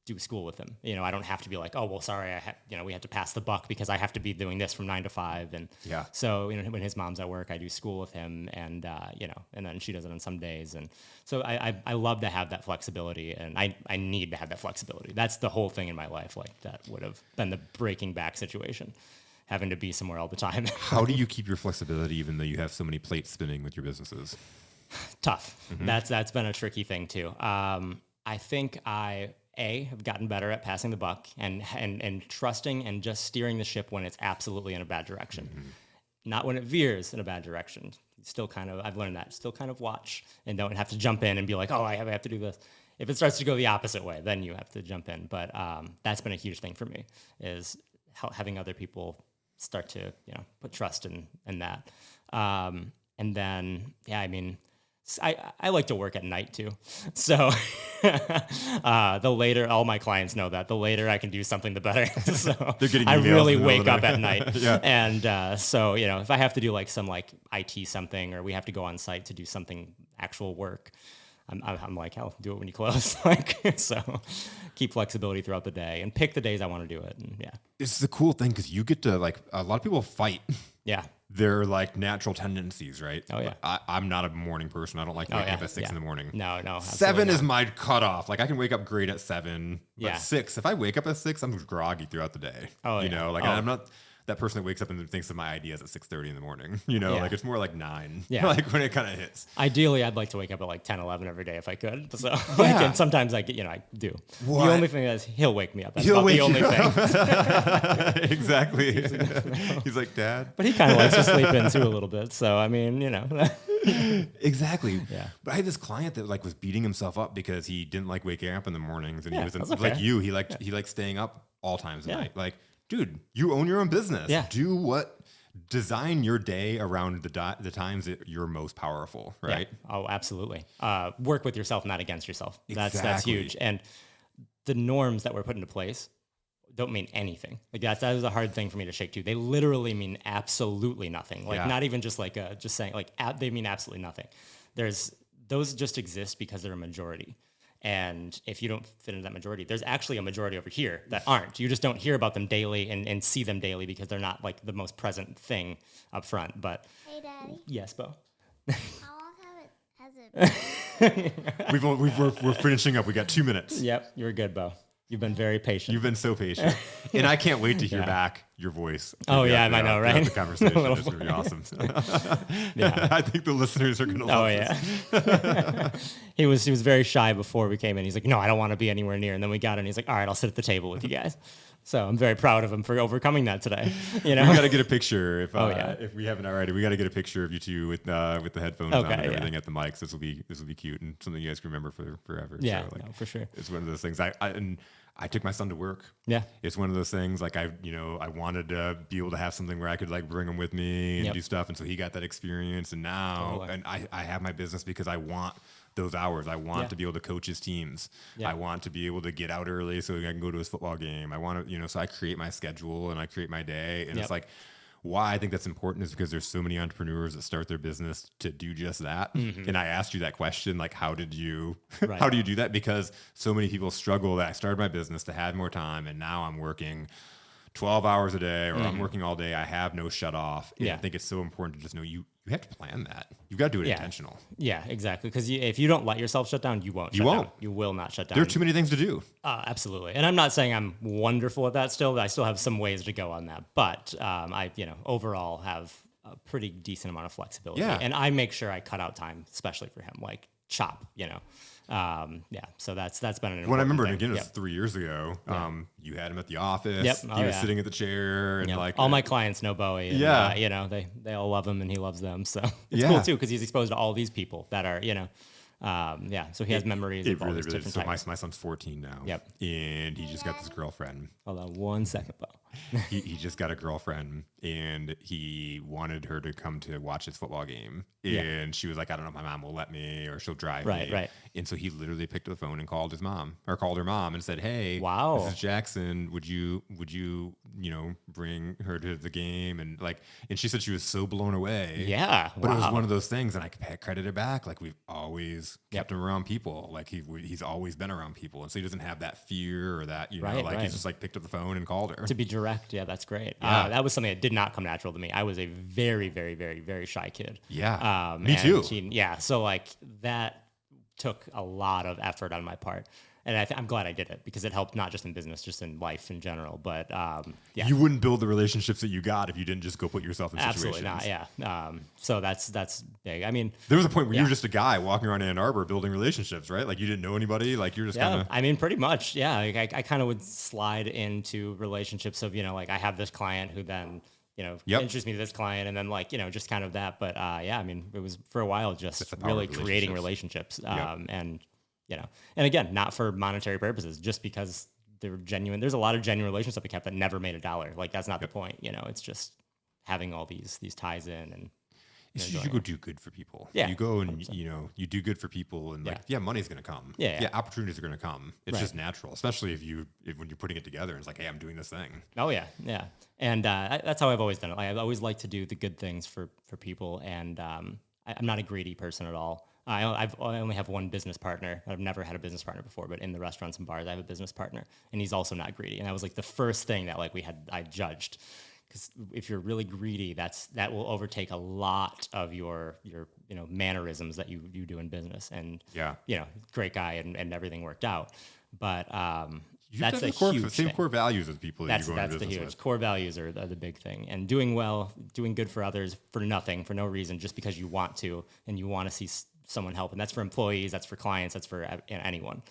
do school with him. I don't have to be like, oh, well, sorry, we had to pass the buck because I have to be doing this from 9 to 5. And so, when his mom's at work, I do school with him, and and then she does it on some days. And so I love to have that flexibility, and I need to have that flexibility. That's the whole thing in my life. Like, that would have been the breaking back situation, having to be somewhere all the time. How do you keep your flexibility even though you have so many plates spinning with your businesses? Tough. Mm-hmm. That's been a tricky thing too. I think have gotten better at passing the buck and trusting and just steering the ship when it's absolutely in a bad direction. Mm-hmm. Not when it veers in a bad direction. I've learned that. Still kind of watch and don't have to jump in and be like, oh, I have to do this. If it starts to go the opposite way, then you have to jump in. But that's been a huge thing for me, is having other people start to, put trust in that. And then, I like to work at night too. So the later, all my clients know that the later I can do something, the better. So I really wake up at night. Yeah. And so, if I have to do like some like IT something, or we have to go on site to do something, actual work, I'm like, hell, do it when you close. So keep flexibility throughout the day and pick the days I want to do it. And it's the cool thing because you get to, like, a lot of people fight. Yeah. They're like natural tendencies, right? Oh, yeah. I'm not a morning person. I don't like waking up at 6 in the morning. No. 7 is my cutoff. Like, I can wake up great at 7, but 6, if I wake up at 6, I'm groggy throughout the day. I'm not that person that wakes up and thinks of my ideas at 6:30 in the morning. Like, it's more like 9. Yeah. Like, when it kind of hits. Ideally, I'd like to wake up at like 10, 11 every day if I could. So, and sometimes I get, I do. What? The only thing is he'll wake me up. That's about the only thing. Exactly. He's like, Dad. But he kind of likes to sleep in too a little bit. So, Exactly. Yeah. But I had this client that, like, was beating himself up because he didn't like waking up in the mornings, and he was okay. like you. He liked staying up all times of night. Like, dude, you own your own business. Yeah. Design your day around the times that you're most powerful, right? Yeah. Oh, absolutely. Work with yourself, not against yourself. Exactly. That's huge. And the norms that were put into place don't mean anything. Like, that is a hard thing for me to shake too. They literally mean absolutely nothing. Like, not even just like just saying, like, they mean absolutely nothing. Those just exist because they're a majority. And if you don't fit into that majority, there's actually a majority over here that aren't. You just don't hear about them daily and see them daily because they're not like the most present thing up front. But hey, Daddy. Yes, Bo. How long has it been? We're finishing up. We got 2 minutes. Yep, you're good, Bo. You've been very patient. You've been so patient. And I can't wait to hear back your voice. Oh, yeah, I know, right? The conversation is going to be awesome. I think the listeners are going to love this. He was very shy before we came in. He's like, no, I don't want to be anywhere near. And then we got in. He's like, all right, I'll sit at the table with you guys. So I'm very proud of him for overcoming that today. We got to get a picture. If we haven't already, we got to get a picture of you two with the headphones on and everything at the mics. This will be cute and something you guys can remember forever. Yeah, so, for sure. It's one of those things. I took my son to work. Yeah, it's one of those things. Like, I wanted to be able to have something where I could, like, bring him with me and do stuff. And so he got that experience. And now, and I have my business because I want those hours. I want to be able to coach his teams. I want to be able to get out early so I can go to his football game. I want to, so I create my schedule and I create my day. And it's like, why I think that's important is because there's so many entrepreneurs that start their business to do just that. Mm-hmm. And I asked you that question, like, how do you do that? Because so many people struggle that I started my business to have more time, and now I'm working 12 hours a day, or I'm working all day. I have no shut off. And I think it's so important to just know you have to plan that. You've got to do it intentional. Yeah, exactly. Because if you don't let yourself shut down, you won't. You will not shut down. There are too many things to do. Absolutely. And I'm not saying I'm wonderful at that still. I still have some ways to go on that. But I overall have a pretty decent amount of flexibility. Yeah. And I make sure I cut out time, especially for him. Like, chop, So that's been an important When I remember, thing. and again, it was 3 years ago. You had him at the office. Yep. He was sitting at the chair, and like all my clients know Bowie. And, you know, they all love him, and he loves them. So it's cool too because he's exposed to all these people that are, you know. So he has memories of all these different types. So my son's 14 now. Yep. And he just got this girlfriend. Hold on 1 second, Bo. he just got a girlfriend, and he wanted her to come to watch his football game. And she was like, I don't know if my mom will let me, or she'll drive me. Right. And so he literally picked up the phone and called her mom and said, hey, wow, this is Jackson. Would you, bring her to the game? And she said she was so blown away. Yeah. But it was one of those things, and I credited it back. Like, we've always kept him around people. Like he's always been around people. And so he doesn't have that fear or that, he's just like picked up the phone and called her. To be direct. Yeah, that's great. That was something that did not come natural to me. I was a very, very, very, very shy kid. Yeah. Me too. So like that took a lot of effort on my part. And I'm glad I did it because it helped not just in business, just in life in general. But you wouldn't build the relationships that you got if you didn't just go put yourself in situations. Absolutely not. Yeah. So that's big. I mean, there was a point where you were just a guy walking around Ann Arbor building relationships, right? Like you didn't know anybody. Like you're just kind of. I mean, pretty much. Yeah. Like I kind of would slide into relationships of like I have this client who then introduced me to this client, and then just kind of that. But I mean, it was for a while just really creating relationships. And again, not for monetary purposes, just because they're genuine. There's a lot of genuine relationships we kept that never made $1. Like that's not the point. It's just having all these ties in and. You go do good for people. Yeah, you go and 100%. You do good for people, and money's going to come. Yeah, opportunities are going to come. It's just natural, especially when you're putting it together. And it's like, hey, I'm doing this thing. Oh yeah, and that's how I've always done it. I've always liked to do the good things for people, and I'm not a greedy person at all. I only have one business partner. I've never had a business partner before, but in the restaurants and bars, I have a business partner, and he's also not greedy. And that was like the first thing that I judged. Because if you're really greedy, that will overtake a lot of your mannerisms that you do in business. And great guy and everything worked out. But that's a huge same core values as people that you go into business with. Core values are the big thing. And doing well, doing good for others for nothing, for no reason, just because you want to and you want to see someone help. And that's for employees, that's for clients, that's for anyone.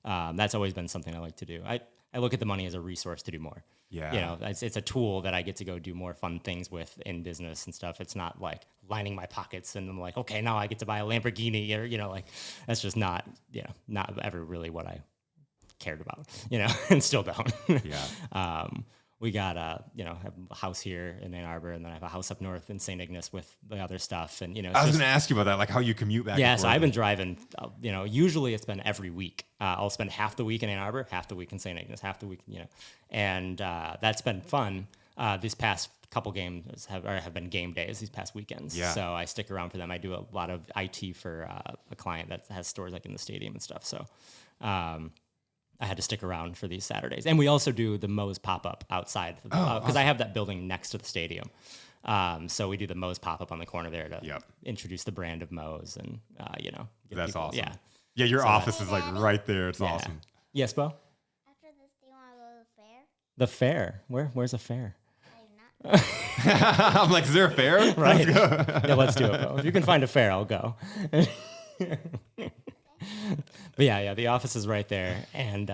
That's always been something I like to do. I look at the money as a resource to do more. Yeah. It's a tool that I get to go do more fun things with in business and stuff. It's not like lining my pockets and I'm like, okay, now I get to buy a Lamborghini or, that's just not ever really what I cared about, and still don't. Yeah. We got have a house here in Ann Arbor, and then I have a house up north in St. Ignace with the other stuff. And I was going to ask you about that, like how you commute back. Yeah, so I've been driving. Usually it's been every week. I'll spend half the week in Ann Arbor, half the week in St. Ignace, half the week, and that's been fun. These past couple games have been game days these past weekends. Yeah. So I stick around for them. I do a lot of IT for a client that has stores like in the stadium and stuff. So. I had to stick around for these Saturdays. And we also do the Moe's pop-up outside because awesome. I have that building next to the stadium. So we do the Moe's pop-up on the corner there to introduce the brand of Moe's and, That's people, awesome. Yeah, your office is like right there. It's awesome. Yes, Bo? After this, do you want to go to the fair? The fair? Where's the fair? I'm like, is there a fair? Right. Let's do it, Bo. If you can find a fair, I'll go. But yeah, the office is right there, and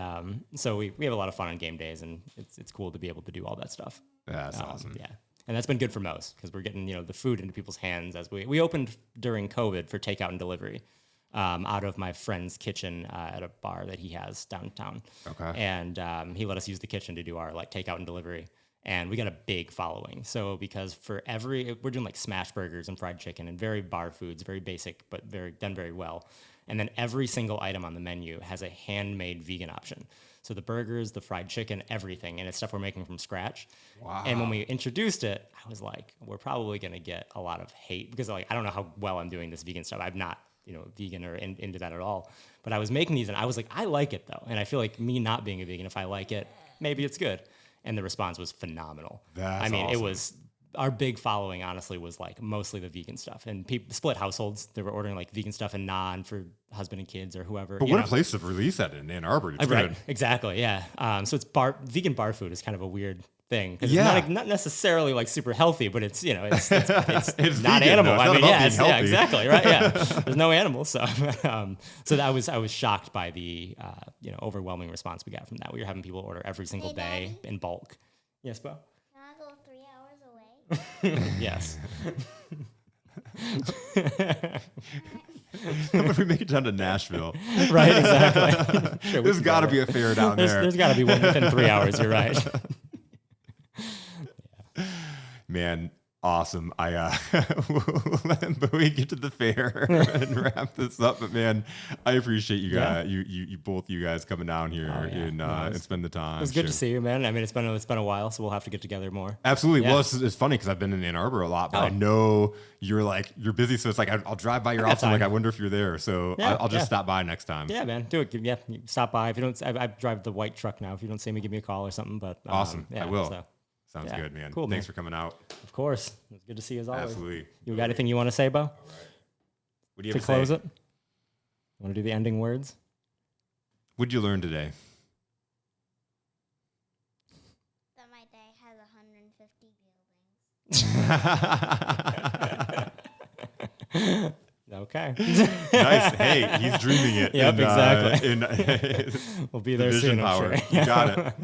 so we have a lot of fun on game days, and it's cool to be able to do all that stuff. That's awesome. Yeah, and that's been good for Moe's because we're getting the food into people's hands as we opened during COVID for takeout and delivery out of my friend's kitchen at a bar that he has downtown. Okay, and he let us use the kitchen to do our takeout and delivery. And we got a big following. So because we're doing like smash burgers and fried chicken and very bar foods, very basic, but done very well. And then every single item on the menu has a handmade vegan option. So the burgers, the fried chicken, everything. And it's stuff we're making from scratch. Wow. And when we introduced it, I was like, we're probably going to get a lot of hate because I don't know how well I'm doing this vegan stuff. I'm not, vegan or into that at all. But I was making these and I was like, I like it though. And I feel like me not being a vegan, if I like it, maybe it's good. And the response was phenomenal. Awesome. It was our big following, honestly, was mostly the vegan stuff. And people split households. They were ordering vegan stuff and non for husband and kids or whoever. But what a place to release that in Ann Arbor. Right, exactly, yeah. So it's vegan bar food is kind of a weird thing. Because Yeah. it's not necessarily like super healthy, but it's, you know, it's It's not vegan, animal. though. It's not about being healthy. exactly. Right. Yeah. There's no animals. So, so I was shocked by the, overwhelming response we got from that. We were having people order every single day in bulk. Yes, Bo? Can I go 3 hours away? Yes. If we make it down to Nashville, Right, exactly. Sure, there's got to be a fair down there. There's got to be one within 3 hours. You're right. Man, awesome. We'll let Bowie get to the fair and wrap this up. But man, I appreciate you guys, you both you guys coming down here and spend the time. It was good to see you, man. I mean, it's been a while, so we'll have to get together more. Absolutely. Yeah. Well, it's funny because I've been in Ann Arbor a lot, but I know you're busy, so it's like I'll drive by your office. Like I wonder if you're there, so I'll just stop by next time. Yeah, man, do it. Yeah, you stop by. If you don't, I drive the white truck now. If you don't see me, give me a call or something. But awesome, yeah, I will. So. Sounds good, man. Cool, Thanks man. for coming out. Of course. It's good to see you as always. Absolutely. You got anything you want to say, Bo? All right. What do you to have close say? it? Want to do the ending words? What did you learn today? That my day has 150 buildings. Okay. Nice. Hey, he's dreaming it. Yep, exactly. We'll be there vision soon, power. I'm sure. You got it.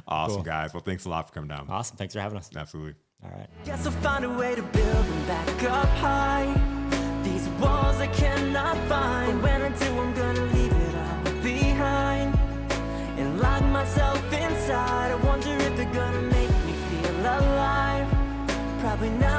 Awesome, Cool. guys. Well, thanks a lot for coming down. Awesome. Thanks for having us. Absolutely. All right. Guess I'll find a way to build them back up high. These walls I cannot find. When I do, I'm gonna leave it all behind and lock myself inside. I wonder if they're gonna make me feel alive. Probably not.